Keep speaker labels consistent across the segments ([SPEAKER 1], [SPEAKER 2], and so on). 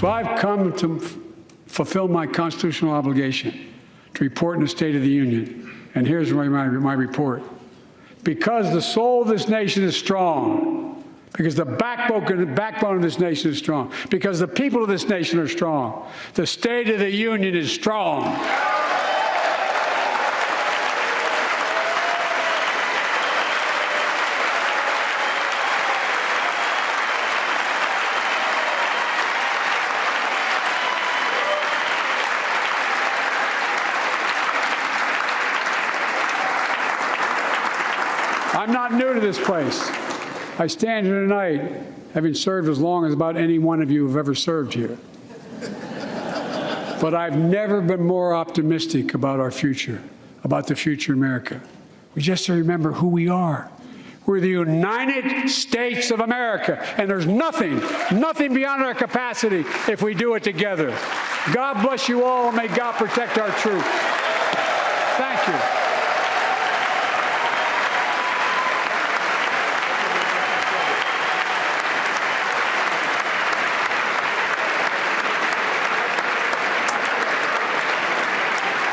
[SPEAKER 1] So I've come to fulfill my constitutional obligation to report in the State of the Union. And here's my report. Because the soul of this nation is strong, because the backbone of this nation is strong, because the people of this nation are strong, the State of the Union is strong. I'm not new to this place. I stand here tonight having served as long as about any one of you have ever served here. But I've never been more optimistic about our future, about the future of America. We just have to remember who we are. We're the United States of America, and there's nothing beyond our capacity if we do it together. God bless you all, and may God protect our troops. Thank you.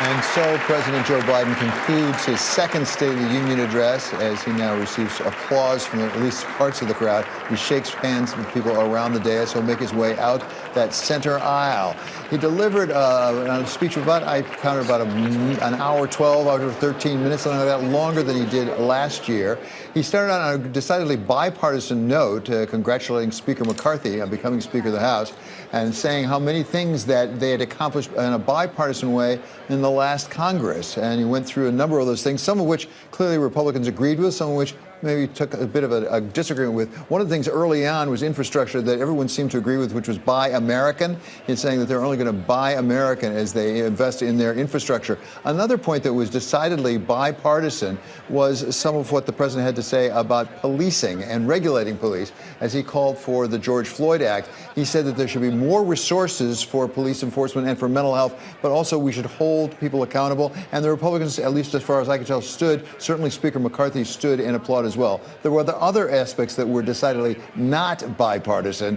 [SPEAKER 2] And so President Joe Biden concludes his second State of the Union address as he now receives applause from at least parts of the crowd. He shakes hands with people around the dais. He'll make his way out that center aisle. He delivered a speech of I counted about an hour 12, out of 13 minutes, something like that, longer than he did last year. He started on a decidedly bipartisan note, congratulating Speaker McCarthy on becoming Speaker of the House, and saying how many things that they had accomplished in a bipartisan way in the last Congress. And he went through a number of those things, some of which clearly Republicans agreed with, some of which maybe took a bit of a disagreement with. One of the things early on was infrastructure that everyone seemed to agree with, which was buy American. He's saying that they're only going to buy American as they invest in their infrastructure. Another point that was decidedly bipartisan was some of what the president had to say about policing and regulating police as he called for the George Floyd Act. He said that there should be more resources for police enforcement and for mental health, but also we should hold people accountable. And the Republicans, at least as far as I can tell, stood, certainly Speaker McCarthy stood and applauded as well. There were other aspects that were decidedly not bipartisan.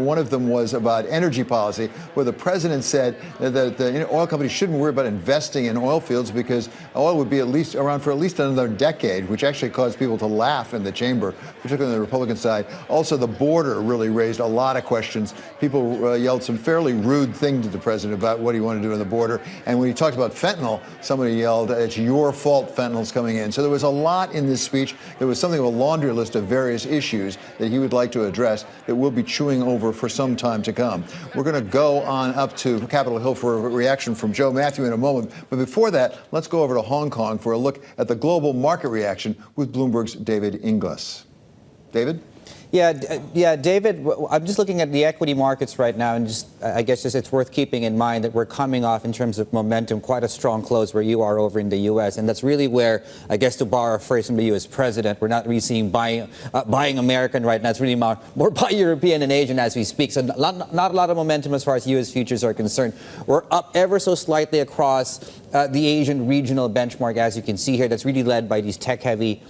[SPEAKER 2] One of them was about energy policy, where the president said that the oil companies shouldn't worry about investing in oil fields because oil would be around for at least another decade, which actually caused people to laugh in the chamber, particularly on the Republican side. Also, the border really raised a lot of questions. People yelled some fairly rude things to the president about what he wanted to do on the border. And when he talked about fentanyl, somebody yelled, "It's your fault fentanyl's coming in." So there was a lot in this speech. There was something of a laundry list of various issues that he would like to address that we'll be chewing over for some time to come. We're going to go on up to Capitol Hill for a reaction from Joe Mathieu in a moment. But before that, let's go over to Hong Kong for a look at the global market reaction with Bloomberg's David Ingles. David?
[SPEAKER 3] Yeah, David, I'm just looking at the equity markets right now, and I guess it's worth keeping in mind that we're coming off, in terms of momentum, quite a strong close where you are over in the U.S., and that's really where, I guess, to borrow a phrase from the U.S. president, we're not really seeing buying American right now. It's really more buy European and Asian as we speak, so not a lot of momentum as far as U.S. futures are concerned. We're up ever so slightly across the Asian regional benchmark, as you can see here. That's really led by these tech-heavy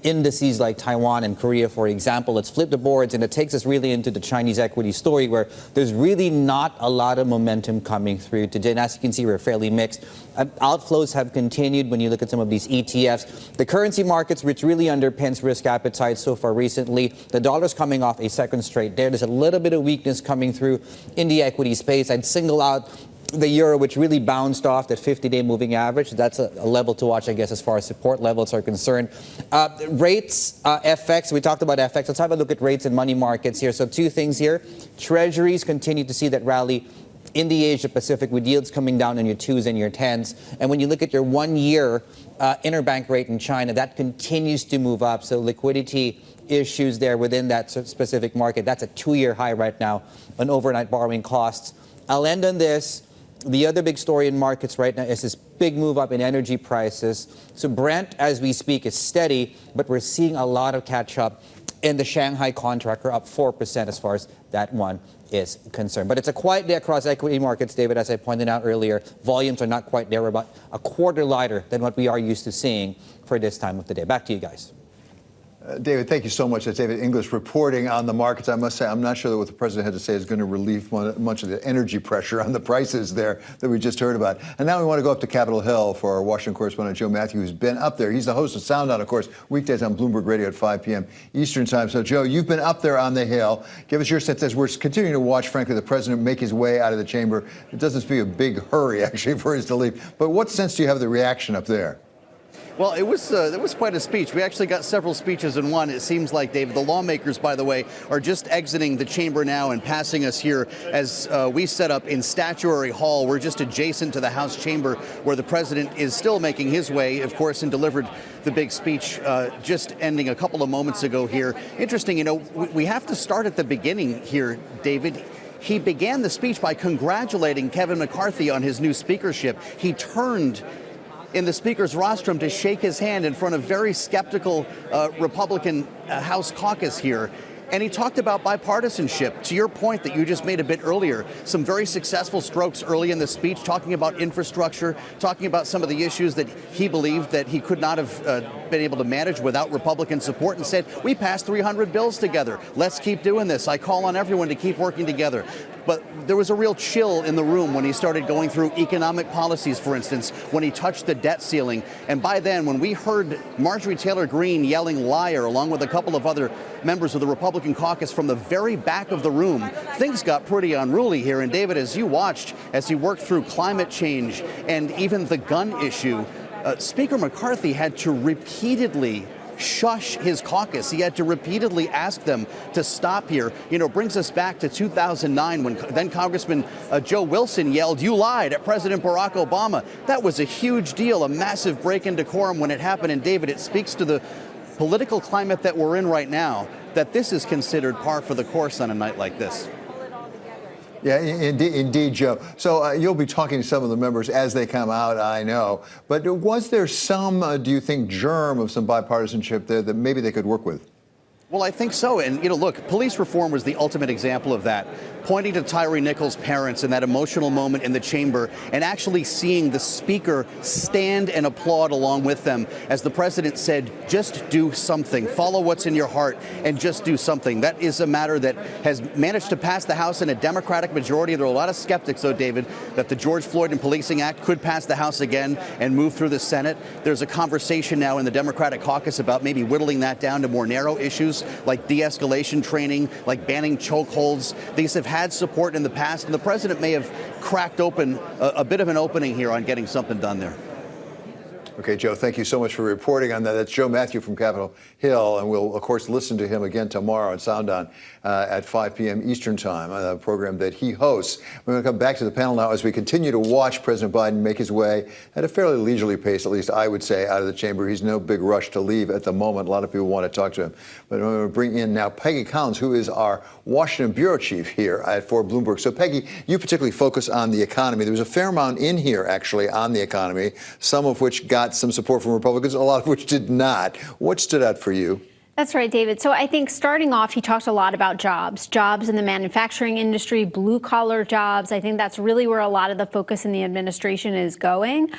[SPEAKER 3] indices like Taiwan and Korea, for example. Let's flip the boards, and it takes us really into the Chinese equity story, where there's really not a lot of momentum coming through today. And as you can see, we're fairly mixed. Outflows have continued when you look at some of these ETFs. The currency markets, which really underpins risk appetite so far recently, the dollar's coming off a second straight day. There's a little bit of weakness coming through in the equity space. I'd single out the euro, which really bounced off that 50-day moving average. That's a level to watch, I guess, as far as support levels are concerned. Rates, FX, we talked about FX. Let's have a look at rates and money markets here. So two things here. Treasuries continue to see that rally in the Asia Pacific, with yields coming down in your 2s and your 10s. And when you look at your 1-year interbank rate in China, that continues to move up. So liquidity issues there within that specific market. That's a 2-year high right now on overnight borrowing costs. I'll end on this. The other big story in markets right now is this big move up in energy prices. So Brent, as we speak, is steady, but we're seeing a lot of catch up in the Shanghai contract. We're up 4% as far as that one is concerned. But it's a quiet day across equity markets, David, as I pointed out earlier. Volumes are not quite there. We're about a quarter lighter than what we are used to seeing for this time of the day. Back to you guys.
[SPEAKER 2] David, thank you so much. That's David Ingles reporting on the markets. I must say, I'm not sure that what the president had to say is going to relieve much of the energy pressure on the prices there that we just heard about. And now we want to go up to Capitol Hill for our Washington correspondent, Joe Mathieu, who's been up there. He's the host of Sound On, of course, weekdays on Bloomberg Radio at 5 p.m. Eastern time. So, Joe, you've been up there on the Hill. Give us your sense as we're continuing to watch, frankly, the president make his way out of the chamber. It doesn't seem to be a big hurry, actually, for his to leave. But what sense do you have of the reaction up there?
[SPEAKER 4] Well, it was quite a speech. We actually got several speeches in one. It seems like, David, the lawmakers, by the way, are just exiting the chamber now and passing us here as we set up in Statuary Hall. We're just adjacent to the House chamber where the president is still making his way, of course, and delivered the big speech just ending a couple of moments ago here. Interesting, you know, we have to start at the beginning here, David. He began the speech by congratulating Kevin McCarthy on his new speakership. He turned in the speaker's rostrum to shake his hand in front of very skeptical Republican House caucus here. And he talked about bipartisanship. To your point that you just made a bit earlier, some very successful strokes early in the speech, talking about infrastructure, talking about some of the issues that he believed that he could not have been able to manage without Republican support, and said, we passed 300 bills together. Let's keep doing this. I call on everyone to keep working together. But there was a real chill in the room when he started going through economic policies, for instance, when he touched the debt ceiling. And by then, when we heard Marjorie Taylor Greene yelling liar, along with a couple of other members of the Republican caucus from the very back of the room, things got pretty unruly here. And David, as you watched, as he worked through climate change and even the gun issue, Speaker McCarthy had to repeatedly shush his caucus. He had to repeatedly ask them to stop here. You know, brings us back to 2009 when then Congressman Joe Wilson yelled, "You lied," at President Barack Obama. That was a huge deal, a massive break in decorum when it happened. And David, it speaks to the political climate that we're in right now, that this is considered par for the course on a night like this.
[SPEAKER 2] Yeah, indeed, Joe. So you'll be talking to some of the members as they come out, I know. But was there some, do you think, germ of some bipartisanship there that maybe they could work with?
[SPEAKER 4] Well, I think so. And, you know, look, police reform was the ultimate example of that. Pointing to Tyree Nichols' parents in that emotional moment in the chamber and actually seeing the speaker stand and applaud along with them as the president said, just do something, follow what's in your heart and just do something. That is a matter that has managed to pass the House in a Democratic majority. There are a lot of skeptics, though, David, that the George Floyd and Policing Act could pass the House again and move through the Senate. There's a conversation now in the Democratic caucus about maybe whittling that down to more narrow issues like de-escalation training, like banning chokeholds. These have had support in the past, and the president may have cracked open a bit of an opening here on getting something done there.
[SPEAKER 2] Okay, Joe, thank you so much for reporting on that. That's Joe Mathieu from Capitol Hill, and we'll, of course, listen to him again tomorrow on Sound On at 5 p.m. Eastern Time, a program that he hosts. We're going to come back to the panel now as we continue to watch President Biden make his way at a fairly leisurely pace, at least I would say, out of the chamber. He's no big rush to leave at the moment. A lot of people want to talk to him. But I'm going to bring in now Peggy Collins, who is our Washington bureau chief here for Bloomberg. So, Peggy, you particularly focus on the economy. There was a fair amount in here, actually, on the economy, some of which got some support from Republicans, a lot of which did not. What stood out for you?
[SPEAKER 5] That's right, David. So I think starting off, he talked a lot about jobs in the manufacturing industry, blue collar jobs. I think that's really where a lot of the focus in the administration is going.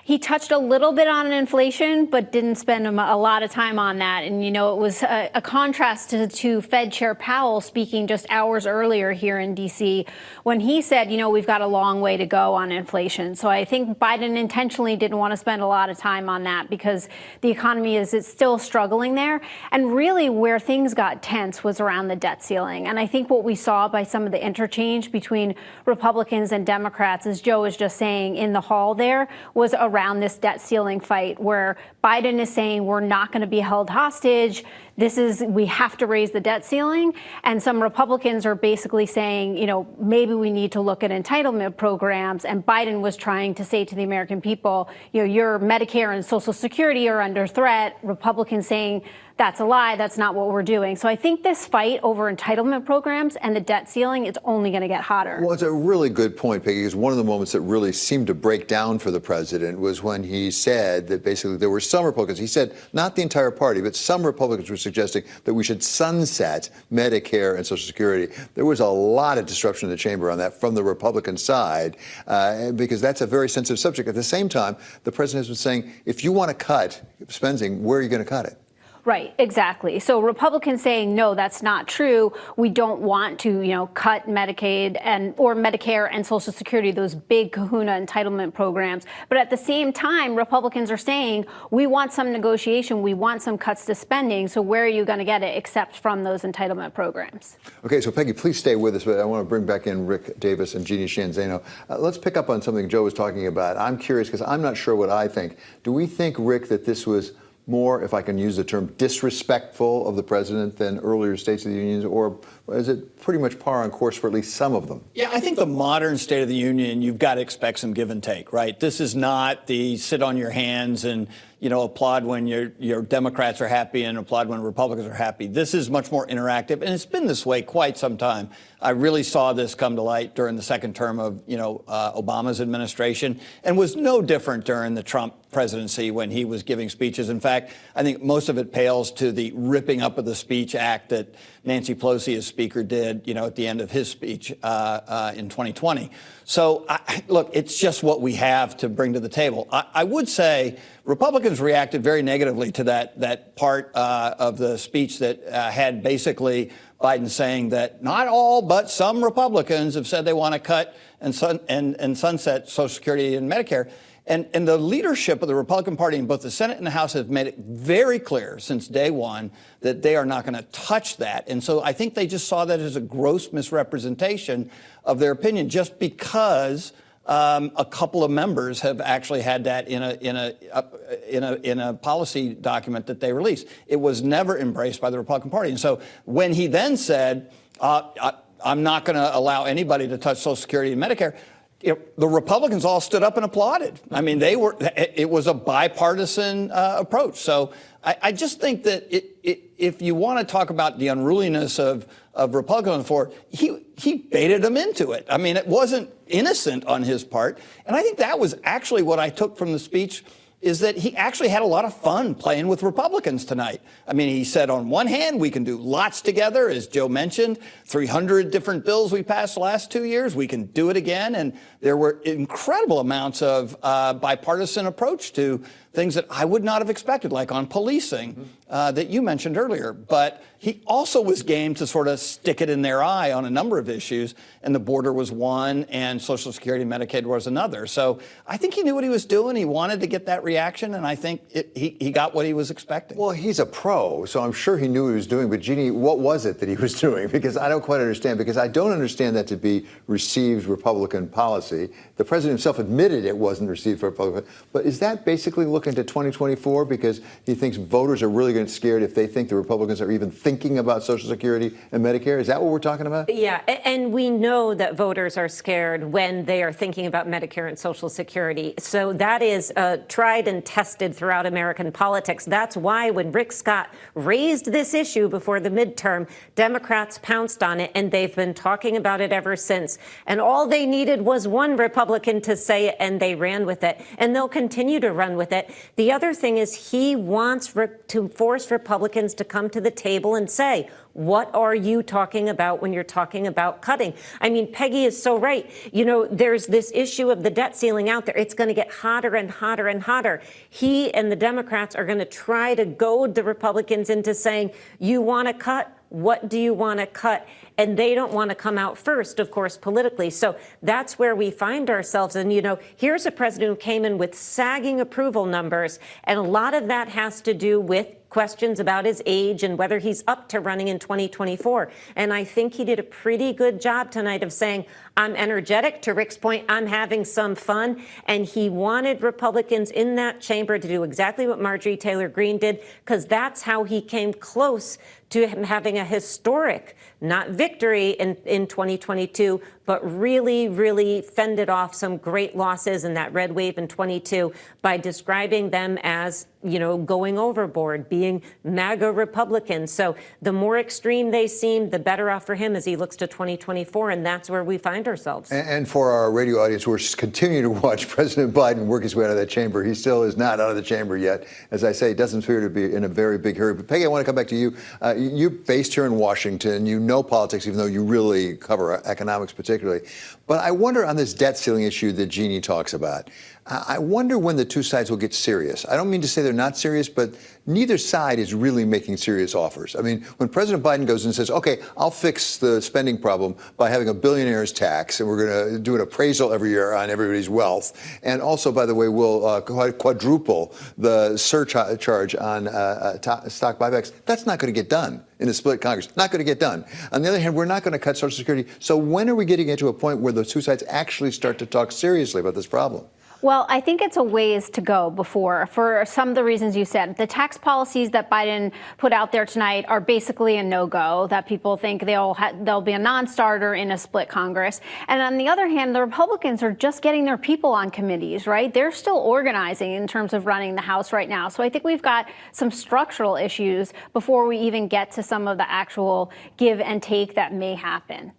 [SPEAKER 5] He touched a little bit on inflation, but didn't spend a lot of time on that. And, you know, it was a contrast to Fed Chair Powell speaking just hours earlier here in D.C. when he said, you know, we've got a long way to go on inflation. So I think Biden intentionally didn't want to spend a lot of time on that because the economy is still struggling there. And really where things got tense was around the debt ceiling. And I think what we saw by some of the interchange between Republicans and Democrats, as Joe was just saying in the hall there, was around this debt ceiling fight where Biden is saying we're not going to be held hostage. We have to raise the debt ceiling. And some Republicans are basically saying, you know, maybe we need to look at entitlement programs. And Biden was trying to say to the American people, you know, your Medicare and Social Security are under threat. Republicans saying that's a lie. That's not what we're doing. So I think this fight over entitlement programs and the debt ceiling is only going to get hotter.
[SPEAKER 2] Well, it's a really good point, Peggy, because one of the moments that really seemed to break down for the president was when he said that basically there were some Republicans, he said not the entire party, but some Republicans were suggesting that we should sunset Medicare and Social Security. There was a lot of disruption in the chamber on that from the Republican side, because that's a very sensitive subject. At the same time, the president has been saying, if you want to cut spending, where are you going to cut it?
[SPEAKER 5] Right, exactly. So Republicans saying, no, that's not true. We don't want to, cut Medicaid or Medicare and Social Security, those big kahuna entitlement programs. But at the same time, Republicans are saying, we want some negotiation. We want some cuts to spending. So where are you going to get it except from those entitlement programs?
[SPEAKER 2] Okay, so Peggy, please stay with us, but I want to bring back in Rick Davis and Jeanne Sheehan Zaino. Let's pick up on something Joe was talking about. I'm curious because I'm not sure what I think. Do we think, Rick, that this was more, if I can use the term, disrespectful of the president than earlier States of the Union, or is it pretty much par on course for at least some of them?
[SPEAKER 6] Yeah, I think the modern State of the Union, you've got to expect some give and take, right? This is not the sit on your hands and, applaud when your Democrats are happy and applaud when Republicans are happy. This is much more interactive, and it's been this way quite some time. I really saw this come to light during the second term of, Obama's administration, and was no different during the Trump presidency when he was giving speeches. In fact, I think most of it pales to the ripping up of the speech act that Nancy Pelosi, as Speaker, did, at the end of his speech in 2020. So, look, it's just what we have to bring to the table. I would say Republicans reacted very negatively to that part of the speech that had basically Biden saying that not all but some Republicans have said they want to cut and sunset Social Security and Medicare. And the leadership of the Republican Party in both the Senate and the House has made it very clear since day one that they are not going to touch that. And so I think they just saw that as a gross misrepresentation of their opinion, just because a couple of members have actually had that in a policy document that they released. It was never embraced by the Republican Party. And so when he then said, I'm not going to allow anybody to touch Social Security and Medicare, the Republicans all stood up and applauded. I mean, it was a bipartisan approach. So I just think that if you want to talk about the unruliness of Republicans on the floor, he baited them into it. I mean, it wasn't innocent on his part. And I think that was actually what I took from the speech, is that he actually had a lot of fun playing with Republicans tonight. I mean, he said, on one hand, we can do lots together, as Joe mentioned, 300 different bills we passed the last 2 years. We can do it again. And there were incredible amounts of bipartisan approach to things that I would not have expected, like on policing that you mentioned earlier. But he also was game to sort of stick it in their eye on a number of issues. And the border was one, and Social Security and Medicaid was another. So I think he knew what he was doing. He wanted to get that reaction, and I think he got what he was expecting.
[SPEAKER 2] Well, he's a pro, so I'm sure he knew what he was doing. But, Jeanne, what was it that he was doing? Because I don't quite understand, because I don't understand that to be received Republican policy. The president himself admitted it wasn't received for Republican. But is that basically looking to 2024 because he thinks voters are really going to get scared if they think the Republicans are even thinking about Social Security and Medicare? Is that what we're talking about?
[SPEAKER 7] Yeah, and we know that voters are scared when they are thinking about Medicare and Social Security. So that is tried and tested throughout American politics. That's why when Rick Scott raised this issue before the midterm, Democrats pounced on it, and they've been talking about it ever since. And all they needed was one Republican to say it, and they ran with it. And they'll continue to run with it. The other thing is he wants to force Republicans to come to the table and say, what are you talking about when you're talking about cutting? I mean, Peggy is so right. There's this issue of the debt ceiling out there. It's going to get hotter and hotter and hotter. He and the Democrats are going to try to goad the Republicans into saying, you want to cut? What do you want to cut? And they don't want to come out first, of course, politically. So that's where we find ourselves. And, here's a president who came in with sagging approval numbers. And a lot of that has to do with questions about his age and whether he's up to running in 2024. And I think he did a pretty good job tonight of saying, I'm energetic. To Rick's point, I'm having some fun. And he wanted Republicans in that chamber to do exactly what Marjorie Taylor Greene did, because that's how he came close to him having a historic, not victory in 2022, but really, really fended off some great losses in that red wave in 22 by describing them as, going overboard, being MAGA Republicans. So the more extreme they seem, the better off for him as he looks to 2024. And that's where we find ourselves.
[SPEAKER 2] And for our radio audience, we're continuing to watch President Biden work his way out of that chamber. He still is not out of the chamber yet. As I say, doesn't appear to be in a very big hurry. But Peggy, I want to come back to you. You're based here in Washington. You know politics, even though you really cover economics particularly. But I wonder on this debt ceiling issue that Jeanne talks about. I wonder when the two sides will get serious. I don't mean to say they're not serious, but neither side is really making serious offers. I mean, when President Biden goes and says, OK, I'll fix the spending problem by having a billionaires tax, and we're going to do an appraisal every year on everybody's wealth. And also, by the way, we'll quadruple the surcharge on stock buybacks. That's not going to get done in a split Congress. Not going to get done. On the other hand, we're not going to cut Social Security. So when are we getting into a point where the two sides actually start to talk seriously about this problem?
[SPEAKER 5] Well, I think it's a ways to go before, for some of the reasons you said. The tax policies that Biden put out there tonight are basically a no-go, that people think they'll be a non-starter in a split Congress. And on the other hand, the Republicans are just getting their people on committees, right? They're still organizing in terms of running the House right now. So I think we've got some structural issues before we even get to some of the actual give and take that may happen.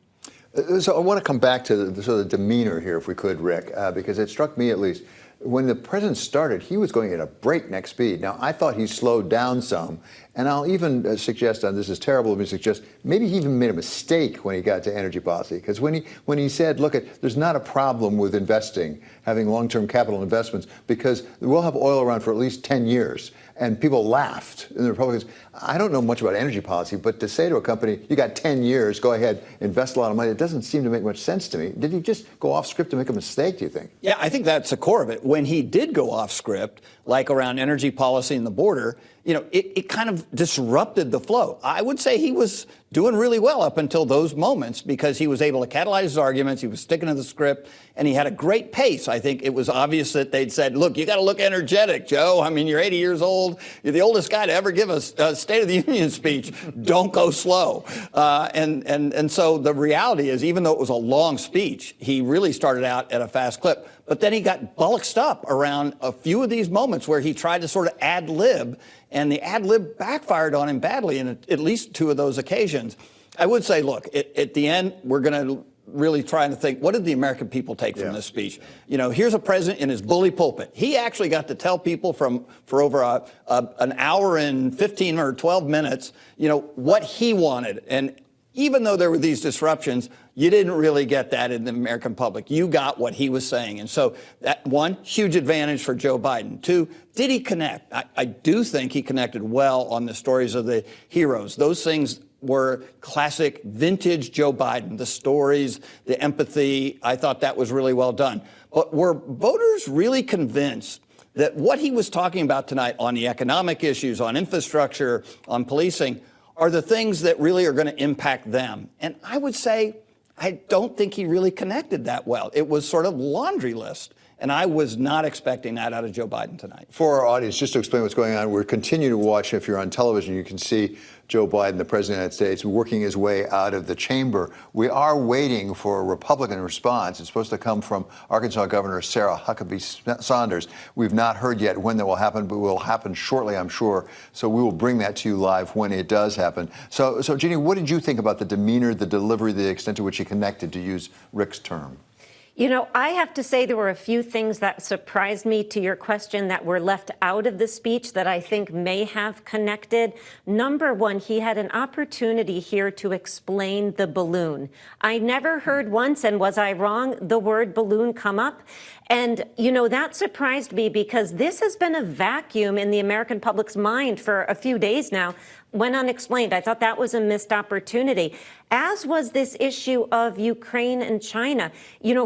[SPEAKER 2] So I want to come back to the sort of demeanor here, if we could, Rick, because it struck me at least. When the president started, he was going at a breakneck speed. Now, I thought he slowed down some, and I'll even suggest, and this is terrible of me to suggest, maybe he even made a mistake when he got to energy policy. Because when he said, look, there's not a problem with investing, having long-term capital investments, because we'll have oil around for at least 10 years. And people laughed, and the Republicans. I don't know much about energy policy, but to say to a company, you got 10 years, go ahead, invest a lot of money, it doesn't seem to make much sense to me. Did he just go off script to make a mistake, do you think?
[SPEAKER 6] Yeah, I think that's the core of it. When he did go off script, like around energy policy and the border, it kind of disrupted the flow. I would say he was doing really well up until those moments because he was able to catalyze his arguments, he was sticking to the script, and he had a great pace. I think it was obvious that they'd said, look, you got to look energetic, Joe. I mean, you're 80 years old. You're the oldest guy to ever give a State of the Union speech. Don't go slow. And so the reality is, even though it was a long speech, he really started out at a fast clip. But then he got bollocksed up around a few of these moments where he tried to sort of ad lib, and the ad lib backfired on him badly in at least two of those occasions. I would say, look, at the end, we're going to really trying to think, what did the American people take from this speech? Here's a president in his bully pulpit. He actually got to tell people for over an hour and 15 or 12 minutes, what he wanted. And even though there were these disruptions, you didn't really get that in the American public. You got what he was saying. And so that, one, huge advantage for Joe Biden. Two, did he connect? I do think he connected well on the stories of the heroes. Those things were classic vintage Joe Biden, the stories, the empathy. I thought that was really well done. But were voters really convinced that what he was talking about tonight on the economic issues, on infrastructure, on policing, are the things that really are going to impact them? And I would say, I don't think he really connected that well. It was sort of laundry list. And I was not expecting that out of Joe Biden tonight.
[SPEAKER 2] For our audience, just to explain what's going on, we're continuing to watch. If you're on television, you can see Joe Biden, the president of the United States, working his way out of the chamber. We are waiting for a Republican response. It's supposed to come from Arkansas Governor Sarah Huckabee Sanders. We've not heard yet when that will happen, but it will happen shortly, I'm sure. So we will bring that to you live when it does happen. So Jeanne, what did you think about the demeanor, the delivery, the extent to which he connected, to use Rick's term?
[SPEAKER 7] I have to say there were a few things that surprised me to your question that were left out of the speech that I think may have connected. Number one, he had an opportunity here to explain the balloon. I never heard once, and was I wrong, the word balloon come up. And, that surprised me because this has been a vacuum in the American public's mind for a few days now. Went unexplained. I thought that was a missed opportunity, as was this issue of Ukraine and China.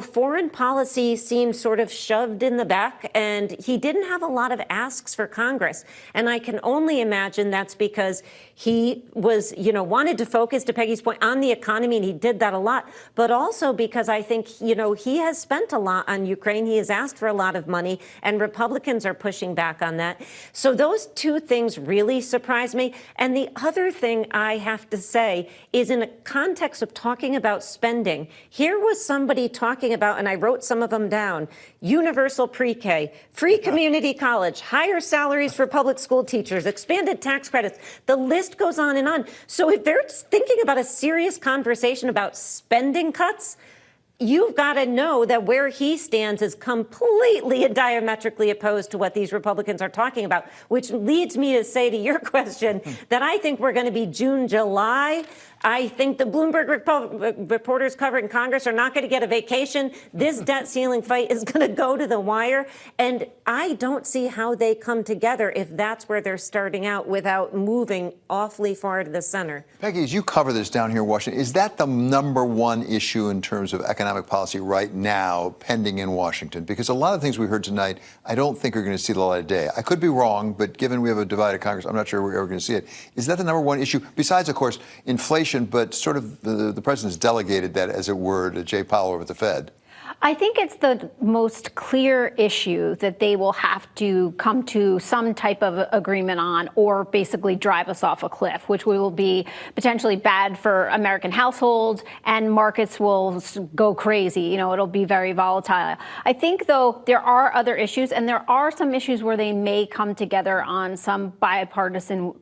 [SPEAKER 7] Foreign policy seemed sort of shoved in the back, and he didn't have a lot of asks for Congress. And I can only imagine that's because he was, wanted to focus, to Peggy's point, on the economy, and he did that a lot. But also because I think, he has spent a lot on Ukraine. He has asked for a lot of money, and Republicans are pushing back on that. So those two things really surprised me. And the other thing I have to say is, in a context of talking about spending, here was somebody talking about, and I wrote some of them down, universal pre-K, free community college, higher salaries for public school teachers, expanded tax credits. The list goes on and on. So if they're thinking about a serious conversation about spending cuts, you've got to know that where he stands is completely and diametrically opposed to what these Republicans are talking about, which leads me to say to your question that I think we're going to be June, July I think the Bloomberg reporters covering Congress are not going to get a vacation. This debt ceiling fight is going to go to the wire. And I don't see how they come together if that's where they're starting out without moving awfully far to the center.
[SPEAKER 2] Peggy, as you cover this down here in Washington, is that the number one issue in terms of economic policy right now pending in Washington? Because a lot of things we heard tonight, I don't think are going to see the light of day. I could be wrong, but given we have a divided Congress, I'm not sure we're ever going to see it. Is that the number one issue? Besides, of course, inflation, but sort of the president's delegated that, as it were, to Jay Powell over at the Fed.
[SPEAKER 5] I think it's the most clear issue that they will have to come to some type of agreement on, or basically drive us off a cliff, which will be potentially bad for American households, and markets will go crazy. You know, it'll be very volatile. I think, though, there are other issues, and there are some issues where they may come together on some bipartisan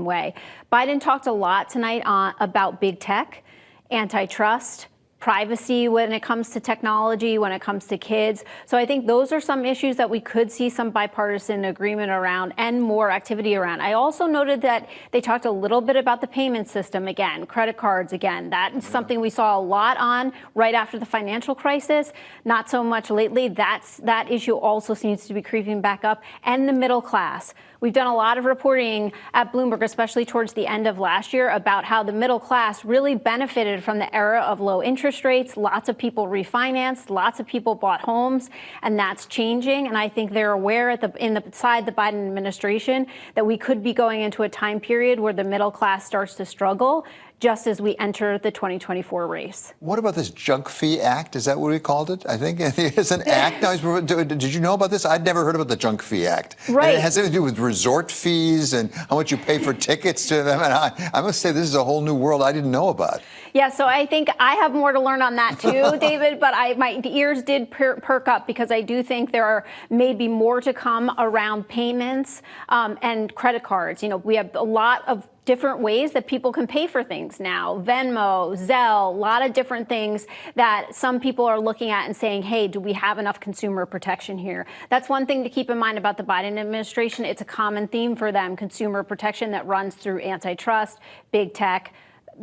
[SPEAKER 5] way. Biden talked a lot tonight about big tech, antitrust, privacy when it comes to technology, when it comes to kids. So I think those are some issues that we could see some bipartisan agreement around and more activity around. I also noted that they talked a little bit about the payment system again, credit cards again. That is something we saw a lot on right after the financial crisis, not so much lately. That issue also seems to be creeping back up. And the middle class. We've done a lot of reporting at Bloomberg, especially towards the end of last year, about how the middle class really benefited from the era of low interest rates. Lots of people refinanced, lots of people bought homes, and that's changing. And I think they're aware inside the Biden administration that we could be going into a time period where the middle class starts to struggle, just as we enter the 2024 race.
[SPEAKER 2] What about this junk fee act? Is that what we called it? I think it's an act. Now, did you know about this? I'd never heard about the junk fee act.
[SPEAKER 5] Right.
[SPEAKER 2] And it has something to do with resort fees and how much you pay for tickets to them. And I must say, this is a whole new world I didn't know about.
[SPEAKER 5] Yeah, so I think I have more to learn on that too, David, but my ears did perk up, because I do think there are maybe more to come around payments and credit cards. You know, we have a lot of different ways that people can pay for things now. Venmo, Zelle, a lot of different things that some people are looking at and saying, hey, do we have enough consumer protection here? That's one thing to keep in mind about the Biden administration. It's a common theme for them, consumer protection that runs through antitrust, big tech,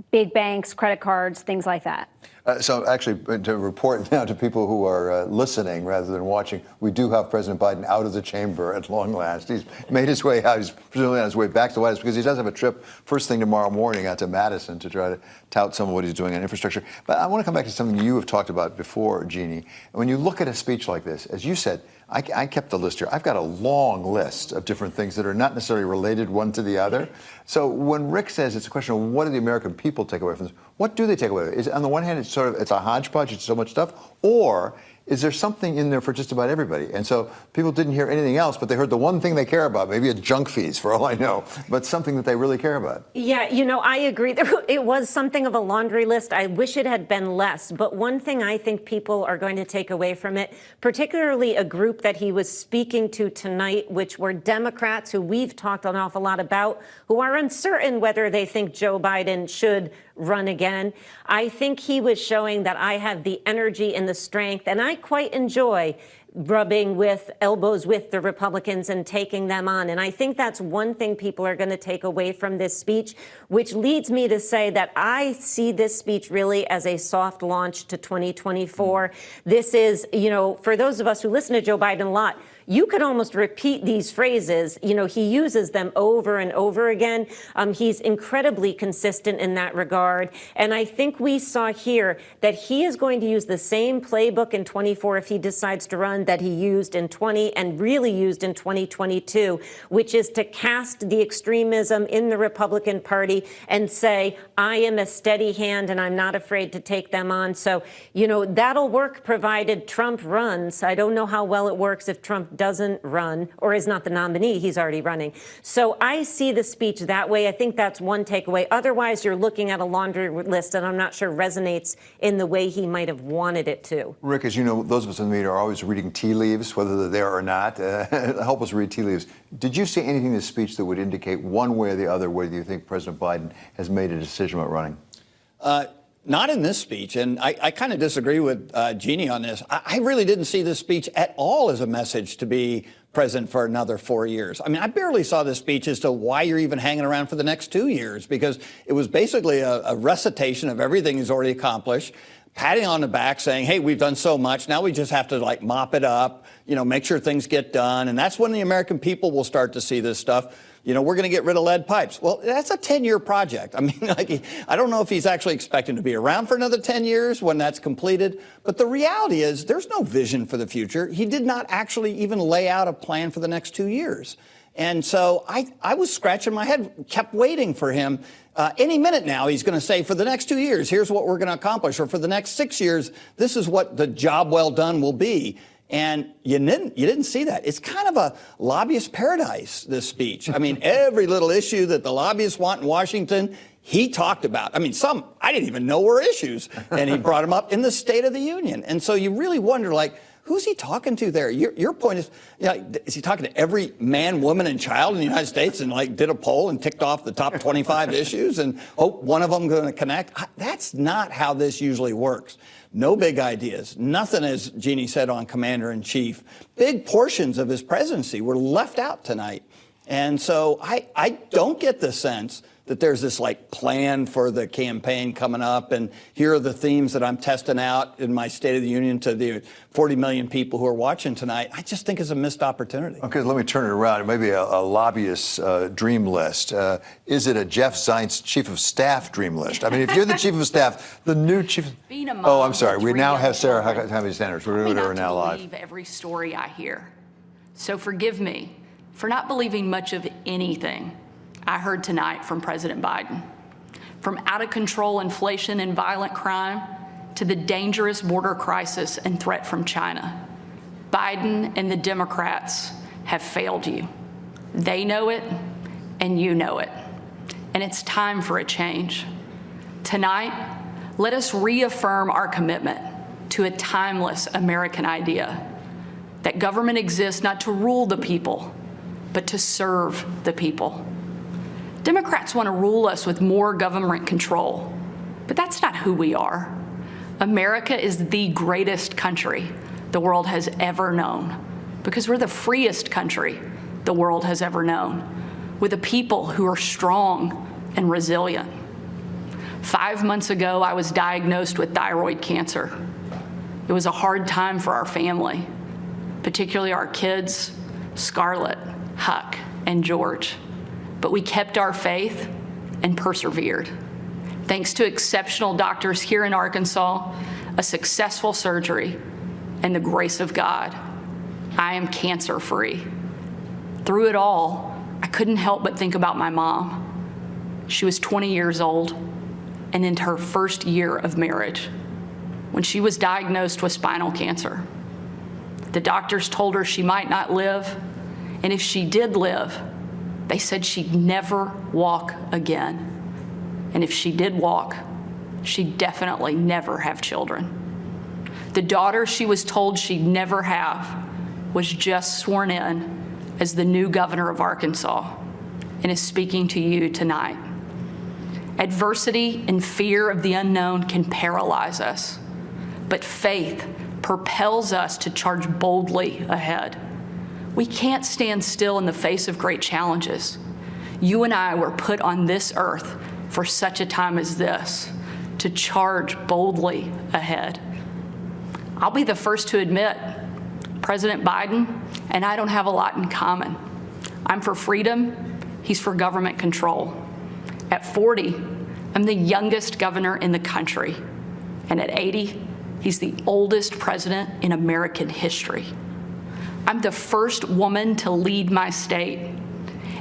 [SPEAKER 5] big banks, credit cards, things like that.
[SPEAKER 2] So actually, to report now to people who are listening rather than watching, we do have President Biden out of the chamber at long last. He's made his way out. He's presumably on his way back to the White House, because he does have a trip first thing tomorrow morning out to Madison to try to tout some of what he's doing on infrastructure. But I want to come back to something you have talked about before, Jeannie. When you look at a speech like this, as you said, I kept the list here. I've got a long list of different things that are not necessarily related one to the other. So when Rick says it's a question of what do the American people take away from this, what do they take away? Is, on the one hand, it's a hodgepodge, it's so much stuff, or is there something in there for just about everybody? And so people didn't hear anything else, but they heard the one thing they care about. Maybe it's junk fees, for all I know, but something that they really care about.
[SPEAKER 7] Yeah, you know, I agree. It was something of a laundry list. I wish it had been less. But one thing I think people are going to take away from it, particularly a group that he was speaking to tonight, which were Democrats who we've talked an awful lot about, who are uncertain whether they think Joe Biden should run again. I think he was showing that I have the energy and the strength, and I quite enjoy rubbing with elbows with the Republicans and taking them on. And I think that's one thing people are going to take away from this speech, which leads me to say that I see this speech really as a soft launch to 2024. This is, you know, for those of us who listen to Joe Biden a lot, you could almost repeat these phrases. You know, he uses them over and over again. He's incredibly consistent in that regard. And I think we saw here that he is going to use the same playbook in 24 if he decides to run that he used in 20 and really used in 2022, which is to cast the extremism in the Republican Party and say, I am a steady hand and I'm not afraid to take them on. So, you know, that'll work provided Trump runs. I don't know how well it works if Trump doesn't run or is not the nominee. He's already running. So I see the speech that way. I think that's one takeaway. Otherwise, you're looking at a laundry list that I'm not sure resonates in the way he might have wanted it to.
[SPEAKER 2] Rick, as you know, those of us in the media are always reading tea leaves, whether they're there or not. Help us read tea leaves. Did you see anything in this speech that would indicate one way or the other whether you think President Biden has made a decision about running?
[SPEAKER 6] not in this speech. And I kind of disagree with Jeanne on this. I really didn't see this speech at all as a message to be president for another 4 years. I mean, I barely saw this speech as to why you're even hanging around for the next 2 years, because it was basically a recitation of everything he's already accomplished, patting on the back, saying, hey, we've done so much. Now we just have to like mop it up, make sure things get done. And that's when the American people will start to see this stuff. We're going to get rid of lead pipes. Well, that's a 10-year project. I mean, I don't know if he's actually expecting to be around for another 10 years when that's completed. But the reality is there's no vision for the future. He did not actually even lay out a plan for the next 2 years. And so I was scratching my head, kept waiting for him. Any minute now, he's going to say, for the next 2 years, here's what we're going to accomplish. Or for the next 6 years, this is what the job well done will be. And you didn't see that. It's kind of a lobbyist paradise, this speech. I mean, every little issue that the lobbyists want in Washington, he talked about. I mean, some I didn't even know were issues. And he brought them up in the State of the Union. And so you really wonder, like, who's he talking to there? Your point is, is he talking to every man, woman, and child in the United States and like did a poll and ticked off the top 25 issues and hope one of them going to connect? That's not how this usually works. No big ideas, nothing, as Jeanne said, on commander-in-chief. Big portions of his presidency were left out tonight. And so I don't get the sense that there's this like plan for the campaign coming up, and here are the themes that I'm testing out in my State of the Union to the 40 million people who are watching tonight. I just think it's a missed opportunity.
[SPEAKER 2] Okay, let me turn it around. It may be a lobbyist's dream list. Is it a Jeff Zients chief of staff dream list? I mean, if you're the chief of staff, the new chief.
[SPEAKER 8] Being a mom,
[SPEAKER 2] oh, I'm sorry. We now have Sarah Huckabee Sanders. We're doing her now live.
[SPEAKER 8] Believe every story I hear, so forgive me for not believing much of anything I heard tonight from President Biden. From out-of-control inflation and violent crime to the dangerous border crisis and threat from China, Biden and the Democrats have failed you. They know it, and you know it. And it's time for a change. Tonight, let us reaffirm our commitment to a timeless American idea that government exists not to rule the people, but to serve the people. Democrats want to rule us with more government control, but that's not who we are. America is the greatest country the world has ever known because we're the freest country the world has ever known, with a people who are strong and resilient. 5 months ago, I was diagnosed with thyroid cancer. It was a hard time for our family, particularly our kids, Scarlett, Huck, and George. But we kept our faith and persevered. Thanks to exceptional doctors here in Arkansas, a successful surgery, and the grace of God, I am cancer-free. Through it all, I couldn't help but think about my mom. She was 20 years old and into her first year of marriage when she was diagnosed with spinal cancer. The doctors told her she might not live, and if she did live, they said she'd never walk again. And if she did walk, she'd definitely never have children. The daughter she was told she'd never have was just sworn in as the new governor of Arkansas and is speaking to you tonight. Adversity and fear of the unknown can paralyze us, but faith propels us to charge boldly ahead. We can't stand still in the face of great challenges. You and I were put on this earth for such a time as this, to charge boldly ahead. I'll be the first to admit, President Biden and I don't have a lot in common. I'm for freedom, he's for government control. At 40, I'm the youngest governor in the country. And at 80, he's the oldest president in American history. I'm the first woman to lead my state,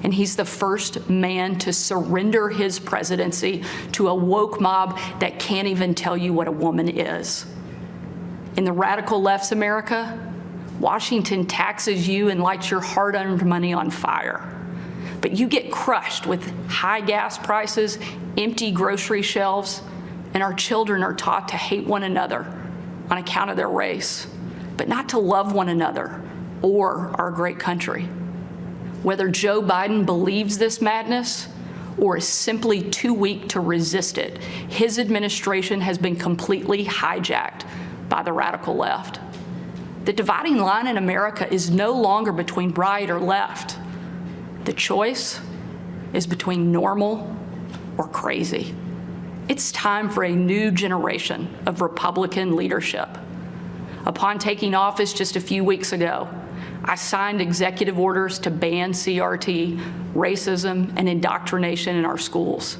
[SPEAKER 8] and he's the first man to surrender his presidency to a woke mob that can't even tell you what a woman is. In the radical left's America, Washington taxes you and lights your hard-earned money on fire. But you get crushed with high gas prices, empty grocery shelves, and our children are taught to hate one another on account of their race, but not to love one another or our great country. Whether Joe Biden believes this madness or is simply too weak to resist it, his administration has been completely hijacked by the radical left. The dividing line in America is no longer between right or left. The choice is between normal or crazy. It's time for a new generation of Republican leadership. Upon taking office just a few weeks ago, I signed executive orders to ban CRT, racism, and indoctrination in our schools,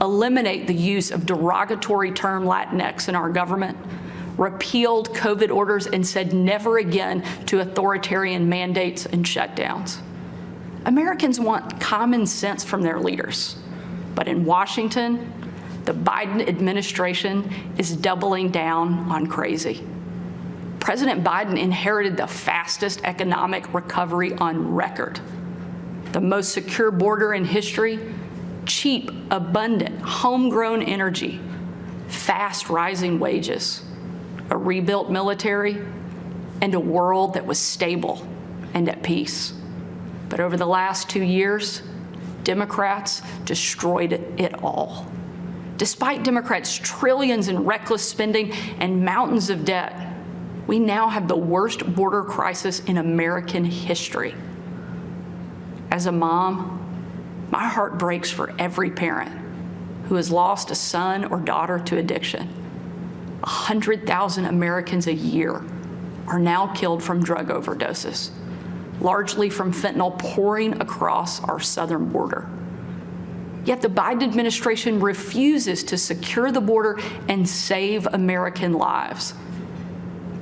[SPEAKER 8] eliminate the use of derogatory term Latinx in our government, repealed COVID orders, and said never again to authoritarian mandates and shutdowns. Americans want common sense from their leaders, but in Washington, the Biden administration is doubling down on crazy. President Biden inherited the fastest economic recovery on record, the most secure border in history, cheap, abundant, homegrown energy, fast rising wages, a rebuilt military, and a world that was stable and at peace. But over the last 2 years, Democrats destroyed it all. Despite Democrats' trillions in reckless spending and mountains of debt, we now have the worst border crisis in American history. As a mom, my heart breaks for every parent who has lost a son or daughter to addiction. 100,000 Americans a year are now killed from drug overdoses, largely from fentanyl pouring across our southern border. Yet the Biden administration refuses to secure the border and save American lives.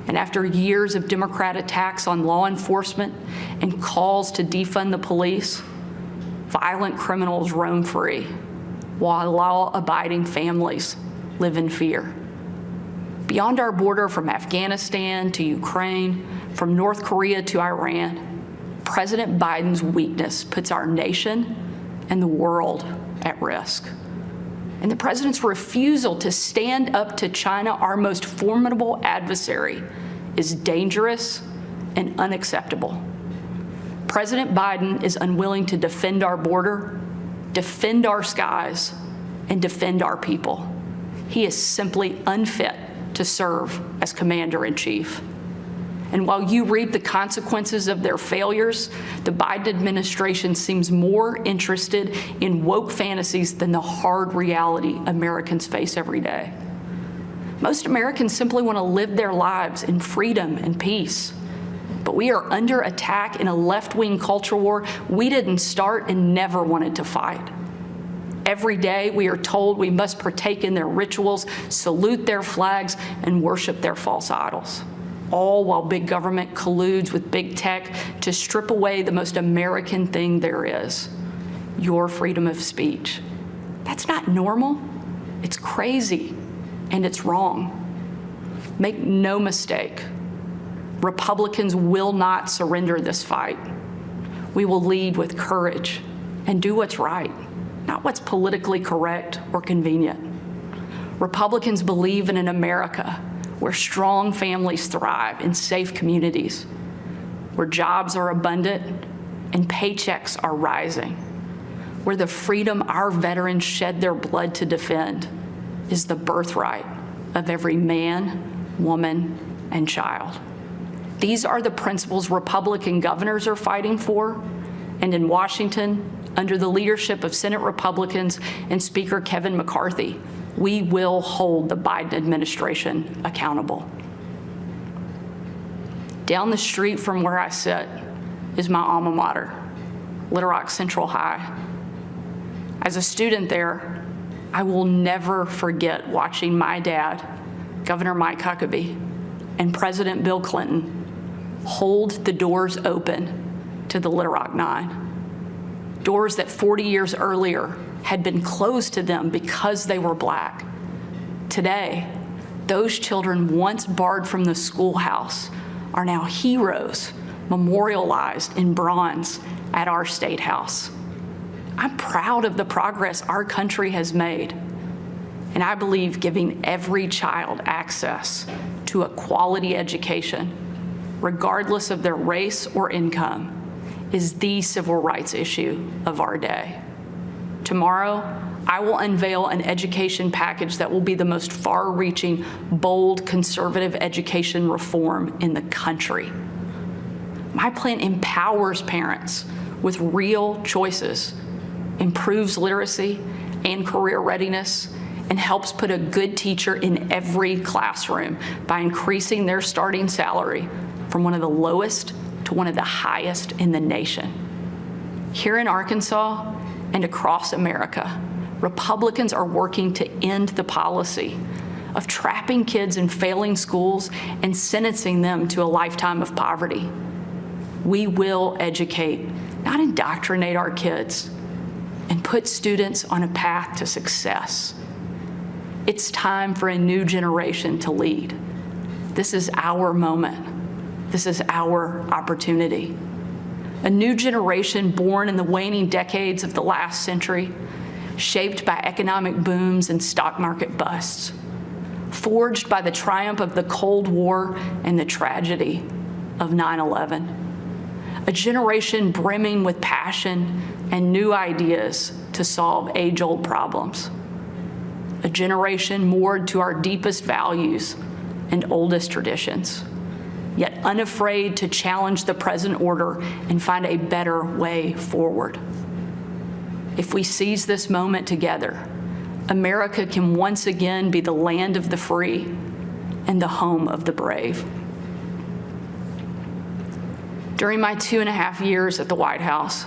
[SPEAKER 8] And after years of Democrat attacks on law enforcement and calls to defund the police, violent criminals roam free, while law-abiding families live in fear. Beyond our border, from Afghanistan to Ukraine, from North Korea to Iran, President Biden's weakness puts our nation and the world at risk. And the president's refusal to stand up to China, our most formidable adversary, is dangerous and unacceptable. President Biden is unwilling to defend our border, defend our skies, and defend our people. He is simply unfit to serve as commander-in-chief. And while you reap the consequences of their failures, the Biden administration seems more interested in woke fantasies than the hard reality Americans face every day. Most Americans simply want to live their lives in freedom and peace. But we are under attack in a left-wing culture war we didn't start and never wanted to fight. Every day we are told we must partake in their rituals, salute their flags, and worship their false idols, all while big government colludes with big tech to strip away the most American thing there is, your freedom of speech. That's not normal. It's crazy, and it's wrong. Make no mistake, Republicans will not surrender this fight. We will lead with courage and do what's right, not what's politically correct or convenient. Republicans believe in an America where strong families thrive in safe communities, where jobs are abundant and paychecks are rising, where the freedom our veterans shed their blood to defend is the birthright of every man, woman, and child. These are the principles Republican governors are fighting for, and in Washington, under the leadership of Senate Republicans and Speaker Kevin McCarthy, we will hold the Biden administration accountable. Down the street from where I sit is my alma mater, Little Rock Central High. As a student there, I will never forget watching my dad, Governor Mike Huckabee, and President Bill Clinton hold the doors open to the Little Rock Nine. Doors that 40 years earlier had been closed to them because they were black. Today, those children once barred from the schoolhouse are now heroes memorialized in bronze at our State House. I'm proud of the progress our country has made, and I believe giving every child access to a quality education, regardless of their race or income, is the civil rights issue of our day. Tomorrow, I will unveil an education package that will be the most far-reaching, bold, conservative education reform in the country. My plan empowers parents with real choices, improves literacy and career readiness, and helps put a good teacher in every classroom by increasing their starting salary from one of the lowest to one of the highest in the nation. Here in Arkansas and across America, Republicans are working to end the policy of trapping kids in failing schools and sentencing them to a lifetime of poverty. We will educate, not indoctrinate our kids, and put students on a path to success. It's time for a new generation to lead. This is our moment. This is our opportunity. A new generation born in the waning decades of the last century, shaped by economic booms and stock market busts, forged by the triumph of the Cold War and the tragedy of 9/11. A generation brimming with passion and new ideas to solve age-old problems. A generation moored to our deepest values and oldest traditions, yet unafraid to challenge the present order and find a better way forward. If we seize this moment together, America can once again be the land of the free and the home of the brave. During my 2.5 years at the White House,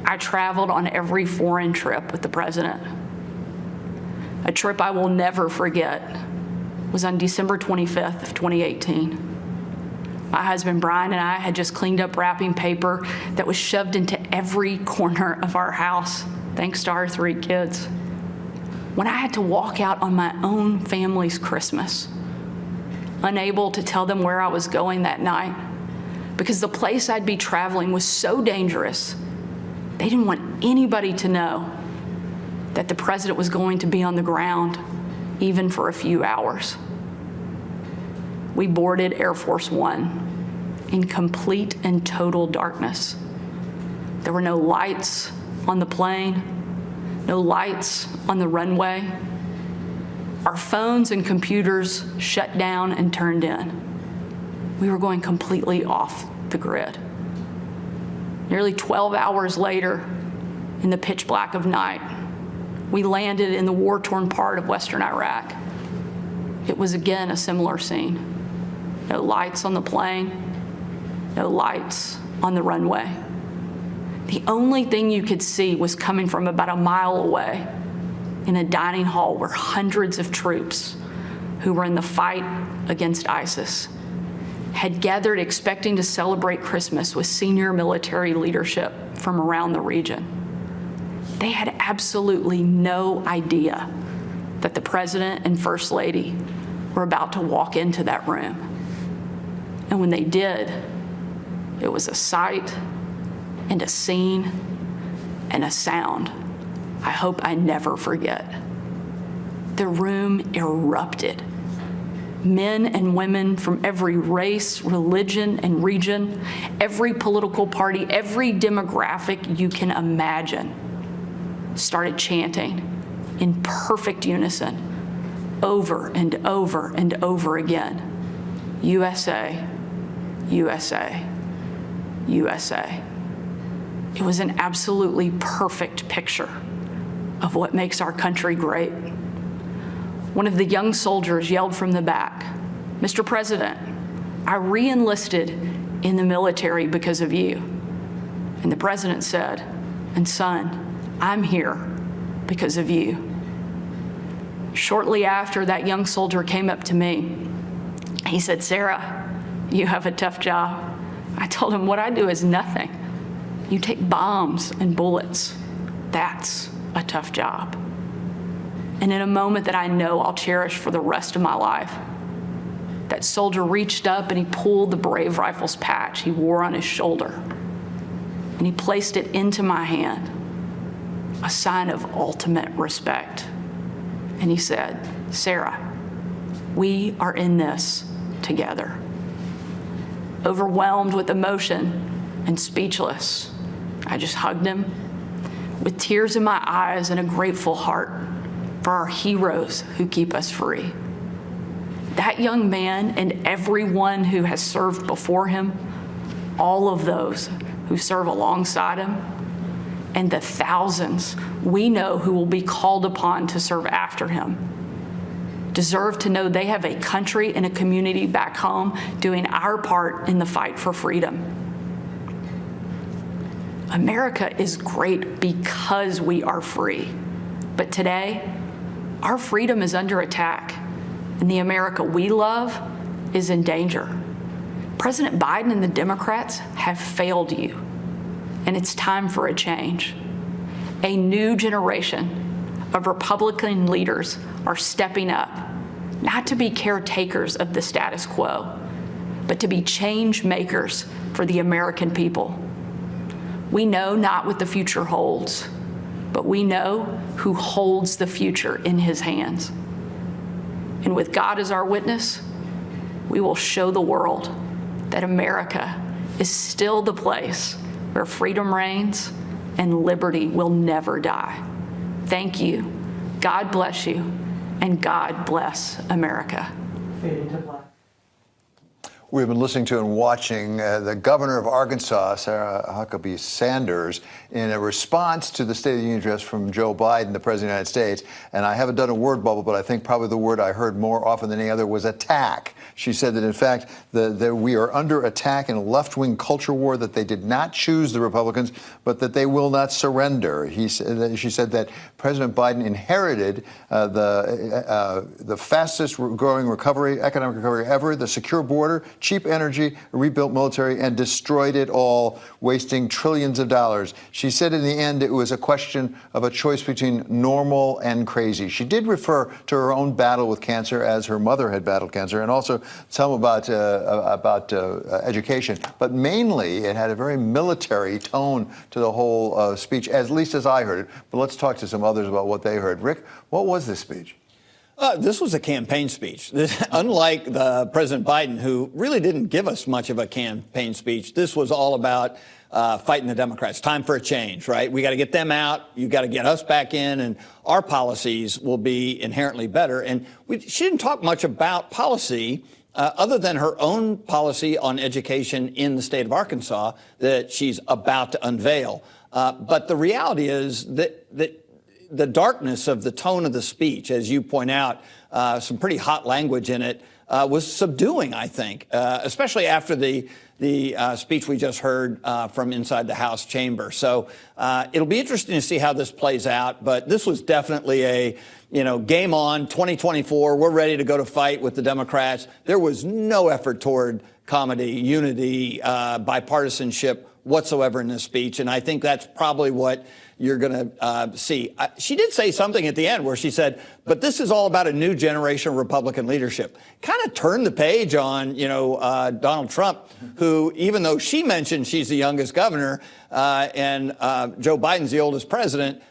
[SPEAKER 8] I traveled on every foreign trip with the president. A trip I will never forget was on December 25th of 2018. My husband Brian and I had just cleaned up wrapping paper that was shoved into every corner of our house, thanks to our 3 kids. When I had to walk out on my own family's Christmas, unable to tell them where I was going that night, because the place I'd be traveling was so dangerous, they didn't want anybody to know that the president was going to be on the ground, even for a few hours. We boarded Air Force One in complete and total darkness. There were no lights on the plane, no lights on the runway. Our phones and computers shut down and turned in. We were going completely off the grid. Nearly 12 hours later, in the pitch black of night, we landed in the war-torn part of Western Iraq. It was again a similar scene. No lights on the plane, no lights on the runway. The only thing you could see was coming from about a mile away in a dining hall where hundreds of troops who were in the fight against ISIS had gathered expecting to celebrate Christmas with senior military leadership from around the region. They had absolutely no idea that the president and first lady were about to walk into that room. And when they did, it was a sight and a scene and a sound I hope I never forget. The room erupted. Men and women from every race, religion, and region, every political party, every demographic you can imagine, started chanting in perfect unison over and over and over again, USA, USA, USA. It was an absolutely perfect picture of what makes our country great. One of the young soldiers yelled from the back, "Mr. President, I re-enlisted in the military because of you." And the president said, "And son, I'm here because of you." Shortly after, that young soldier came up to me. He said, "Sarah, you have a tough job." I told him, "What I do is nothing. You take bombs and bullets. That's a tough job." And in a moment that I know I'll cherish for the rest of my life, that soldier reached up and he pulled the Brave Rifles patch he wore on his shoulder, and he placed it into my hand, a sign of ultimate respect. And he said, "Sarah, we are in this together." Overwhelmed with emotion and speechless, I just hugged him. with tears in my eyes and a grateful heart for our heroes who keep us free. That young man and everyone who has served before him, all of those who serve alongside him, and the thousands we know who will be called upon to serve after him, deserve to know they have a country and a community back home doing our part in the fight for freedom. America is great because we are free. But today, our freedom is under attack, and the America we love is in danger. President Biden and the Democrats have failed you, and it's time for a change. A new generation of Republican leaders are stepping up, not to be caretakers of the status quo, but to be change makers for the American people. We know not what the future holds, but we know who holds the future in his hands. And with God as our witness, we will show the world that America is still the place where freedom reigns and liberty will never die. Thank you. God bless you, and God bless America.
[SPEAKER 2] We've been listening to and watching the governor of Arkansas, Sarah Huckabee Sanders, in a response to the State of the Union address from Joe Biden, the President of the United States. And I haven't done a word bubble, but I think probably the word I heard more often than any other was attack. She said that, in fact, we are under attack in a left-wing culture war, that they did not choose the Republicans, but that they will not surrender. She said that President Biden inherited the fastest growing economic recovery ever, the secure border, cheap energy, a rebuilt military, and destroyed it all, wasting trillions of dollars. She said in the end it was a question of a choice between normal and crazy. She did refer to her own battle with cancer, as her mother had battled cancer, and also some about education. But mainly it had a very military tone to the whole speech, at least as I heard it. But let's talk to some others about what they heard. Rick, what was this speech?
[SPEAKER 6] This was a campaign speech. Unlike President Biden, who really didn't give us much of a campaign speech, this was all about fighting the Democrats. Time for a change, right? We got to get them out. You got to get us back in, and our policies will be inherently better. And she didn't talk much about policy other than her own policy on education in the state of Arkansas that she's about to unveil. But the reality is that the darkness of the tone of the speech, as you point out, some pretty hot language in it, was subduing, I think, especially after the speech we just heard from inside the House chamber. So it'll be interesting to see how this plays out. But this was definitely a, game on, 2024. We're ready to go to fight with the Democrats. There was no effort toward comedy, unity, bipartisanship whatsoever in this speech. And I think that's probably what you're going to see. She did say something at the end where she said, but this is all about a new generation of Republican leadership. Kind of turned the page on, Donald Trump, who, even though she mentioned she's the youngest governor and Joe Biden's the oldest president,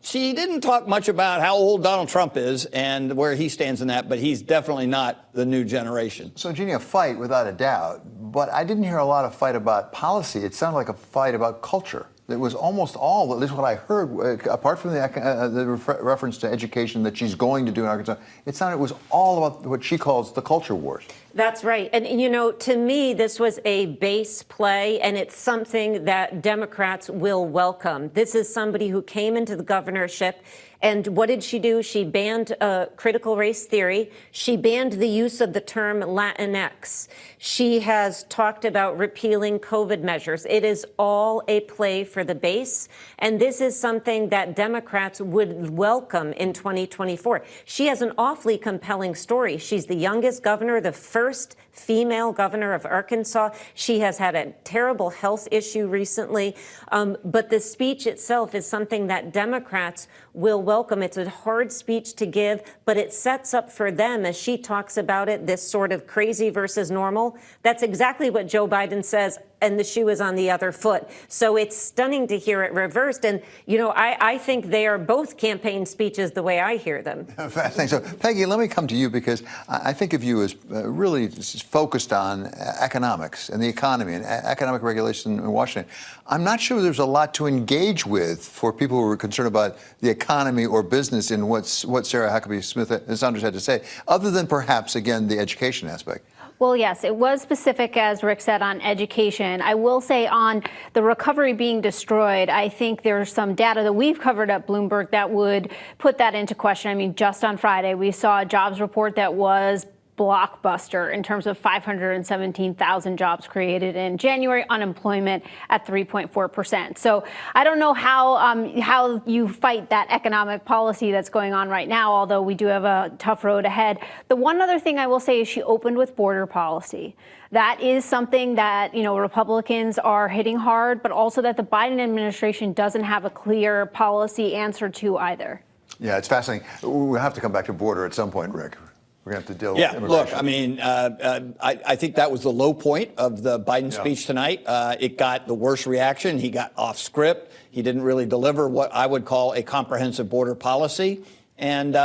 [SPEAKER 6] she didn't talk much about how old Donald Trump is and where he stands in that, but he's definitely not the new generation.
[SPEAKER 2] So, Jeanne, a fight without a doubt, but I didn't hear a lot of fight about policy. It sounded like a fight about culture. It was almost all, at least what I heard, apart from the reference to education that she's going to do in Arkansas, it sounded it was all about what she calls the culture wars.
[SPEAKER 7] That's right. And, to me, this was a base play, and it's something that Democrats will welcome. This is somebody who came into the governorship. And what did she do? She banned critical race theory. She banned the use of the term Latinx. She has talked about repealing COVID measures. It is all a play for the base. And this is something that Democrats would welcome in 2024. She has an awfully compelling story. She's the youngest governor, the first female governor of Arkansas. She has had a terrible health issue recently. But the speech itself is something that Democrats will welcome. It's a hard speech to give, but it sets up for them, as she talks about it, this sort of crazy versus normal. That's exactly what Joe Biden says, and the shoe is on the other foot. So it's stunning to hear it reversed. And, I think they are both campaign speeches the way I hear them.
[SPEAKER 2] Fascinating. So, Peggy, let me come to you, because I think of you as really focused on economics and the economy and economic regulation in Washington. I'm not sure there's a lot to engage with for people who are concerned about the economy or business in what Sarah Huckabee Sanders had to say, other than perhaps, again, the education aspect.
[SPEAKER 5] Well, yes, it was specific, as Rick said, on education. I will say on the recovery being destroyed, I think there's some data that we've covered at Bloomberg that would put that into question. I mean, just on Friday, we saw a jobs report that was blockbuster in terms of 517,000 jobs created in January, unemployment at 3.4%. So I don't know how you fight that economic policy that's going on right now, although we do have a tough road ahead. The one other thing I will say is she opened with border policy. That is something that, Republicans are hitting hard, but also that the Biden administration doesn't have a clear policy answer to either.
[SPEAKER 2] Yeah, it's fascinating. We'll have to come back to border at some point, Rick. We're going to have to deal with immigration.
[SPEAKER 6] Look, I mean, I think that was the low point of the Biden speech tonight. It got the worst reaction. He got off script. He didn't really deliver what I would call a comprehensive border policy. And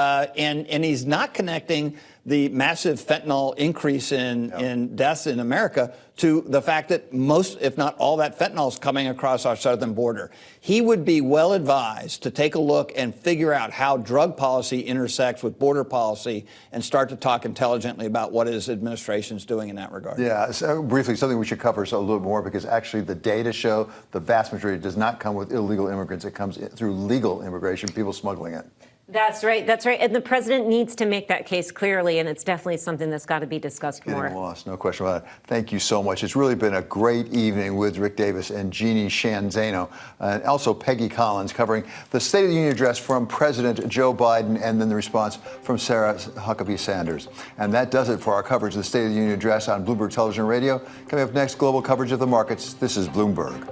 [SPEAKER 6] he's not connecting the massive fentanyl increase in deaths in America to the fact that most, if not all, that fentanyl is coming across our southern border. He would be well advised to take a look and figure out how drug policy intersects with border policy and start to talk intelligently about what his administration is doing in that regard.
[SPEAKER 2] Yeah, so briefly, something we should cover a little more, because actually the data show the vast majority does not come with illegal immigrants. It comes through legal immigration, people smuggling it.
[SPEAKER 7] That's right. That's right. And the president needs to make that case clearly, and it's definitely something that's got to be discussed more.
[SPEAKER 2] Getting lost, no question about it. Thank you so much. It's really been a great evening with Rick Davis and Jeanne Sheehan Zaino, and also Peggy Collins, covering the State of the Union address from President Joe Biden and then the response from Sarah Huckabee Sanders. And that does it for our coverage of the State of the Union address on Bloomberg Television and Radio. Coming up next, global coverage of the markets. This is Bloomberg.